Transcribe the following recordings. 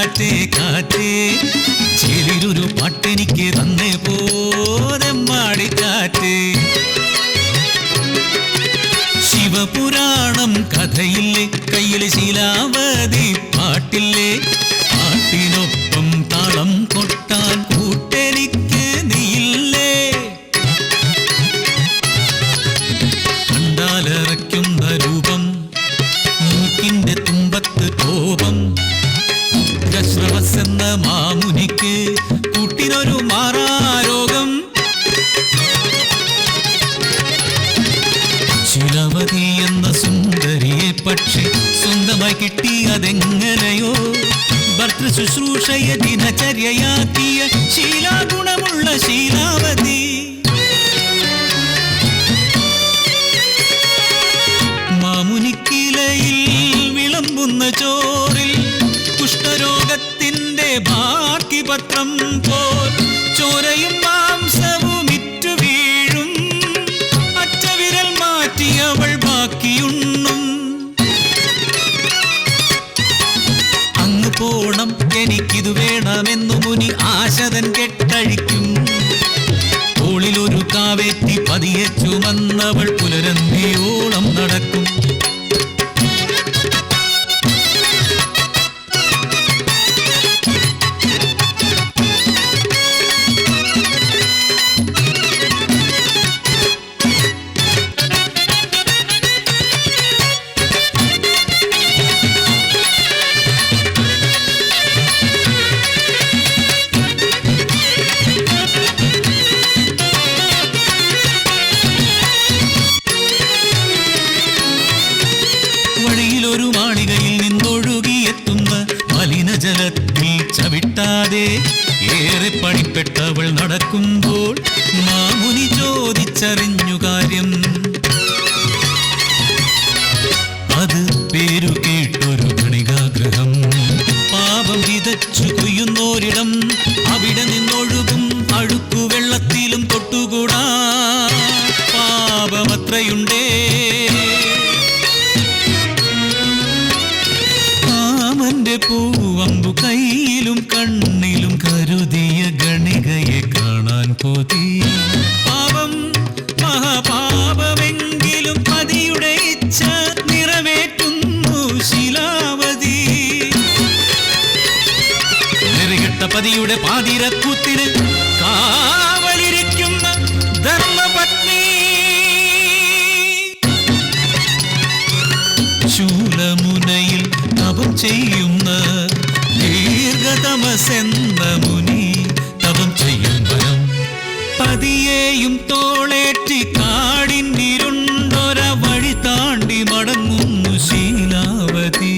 കാറ്റേ കാറ്റേ ചേലിലൊരു പാട്ടെനിക്ക് തന്നേ പോരെമ്മാടിക്കാറ്റേ. ശിവപുരാണം കഥയില്ലേ, കയ്യിലെ ശീലാവതി പാട്ടില്ലേ, പാട്ടിനൊപ്പം താളം കൊട്ടാൻ കൂട്ടെനിക്ക് നീയില്ലേ. കണ്ടാലറയ്ക്കുന്ന രൂപം, മൂക്കിന്റെ തുമ്പത്ത് കോപം, ഉഗ്രശ്രവസ്സെന്ന മാമുനിക്ക് കൂട്ടിനൊരു മാറാരോഗം. ശീലാവതി എന്ന സുന്ദരിയെ പക്ഷെ സ്വന്തമായി കിട്ടിയതെങ്ങനെയോ, ഭർത്തൃ ശുശ്രൂഷയെ ദിനചര്യയാക്കിയ ശീലാഗുണമുള്ള ശീലാവതി. മാമുനിക്കിലയിൽ വിളമ്പുന്ന ചോറിൽ കുഷ്ഠരോഗത്തിന്റെ ബാക്കിപത്രം പോൽ ചോരയും മാംസവും ഇറ്റു വീഴും. അറ്റവിരൽ മാറ്റിയവൾ ബാക്കിയുണ്ണും. അങ്ങ് പോണം എനിക്കിതു വേണമെന്നു മുനി ആശതൻ കെട്ടഴിക്കും. തോളിലൊരു കാവേറ്റി പതിയെ ചുമന്നവൾ പുലരന്തിയോളം നടക്കും. ഒരു മാളികയിൽ നിന്നൊഴുകിയെത്തുന്ന മലിനജലത്തിൽ ചവിട്ടാതെ ഏറെ പണിപ്പെട്ടവൾ നടക്കുമ്പോൾ മാമുനി ചോദിച്ചറിഞ്ഞു കാര്യം. അത് പേരു കേട്ടൊരു ഗണികാഗ്രഹം, പാപം വിതച്ചു കൊയ്യുന്നോരിടം, അവിടെ നിന്നൊഴുകും അഴുക്കുവെള്ളത്തിലും തൊട്ടുകൂടാ. പാപമത്രയുണ്ടേ. പൂവമ്പു കയ്യിലും കണ്ണിലും കരുതിയ ഗണികയെ കാണാൻ കൊതി. പാപം മഹാപാപമെങ്കിലും പതിയുടെ ഇച്ഛ നിറവേറ്റുന്നു ശീലാവതി. നെറികെട്ട പതിയുടെ പാതിരക്കൂത്തിന് കാവലിരിക്കുന്ന ധർമ്മപത്നി. ശൂലമുനയിൽ തപം ചെയ്യുന്ന ദീർഘതമസെന്ന മുനി തപം ചെയ്യും വരം. പതിയെയും തോളേറ്റി കാടിന്നിരുണ്ടൊര വഴി താണ്ടി മടങ്ങുന്നു ശീലാവതി.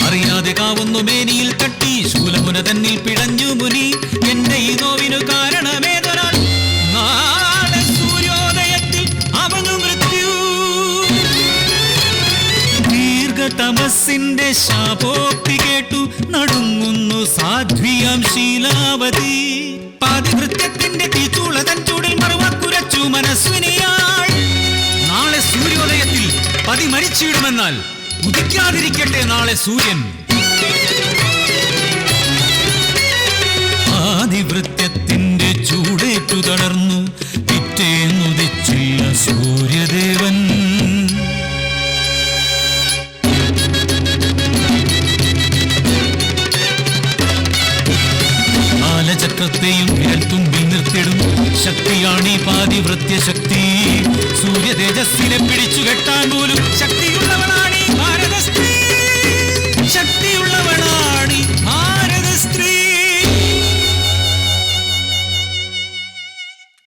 അറിയാതെ കാവുന്നു മേനിയിൽ തട്ടി ശൂലമുന തന്നിൽ പിടഞ്ഞു മുനി. എന്റെ ഈ നോവിനു കാരണമേതൊരാൾ, നാളെ സൂര്യോദയത്തിൽ അവനു മൃത്യു. തമസിന്റെ ശാപോക്തി കേട്ടു നടുങ്ങുന്നു സാധ്വിയാം ശീലാവതി. പാതിവൃത്യത്തിന്റെ തീച്ചൂളതൻ ചൂടിൽ മറുവാക്കുരച്ചു മനസ്വിനിയാൾ. നാളെ സൂര്യോദയത്തിൽ പതി മരിച്ചിടുമെന്നാൽ ഉദിക്കാതിരിക്കട്ടെ നാളെ സൂര്യൻ. ആദിവൃത്യത്തിന്റെ ചൂടേറ്റു തളർന്നു പിറ്റേന്നുദിച്ചില്ല സൂര്യദേവൻ. ചക്രത്തെയും വിരൽ തുമ്പിൽ നിർത്തിടും ശക്തിയാണീ പാതിവൃത്യശക്തി. സൂര്യ തേജസ്സിനെ പിടിച്ചു കെട്ടാൻ പോലും ശക്തി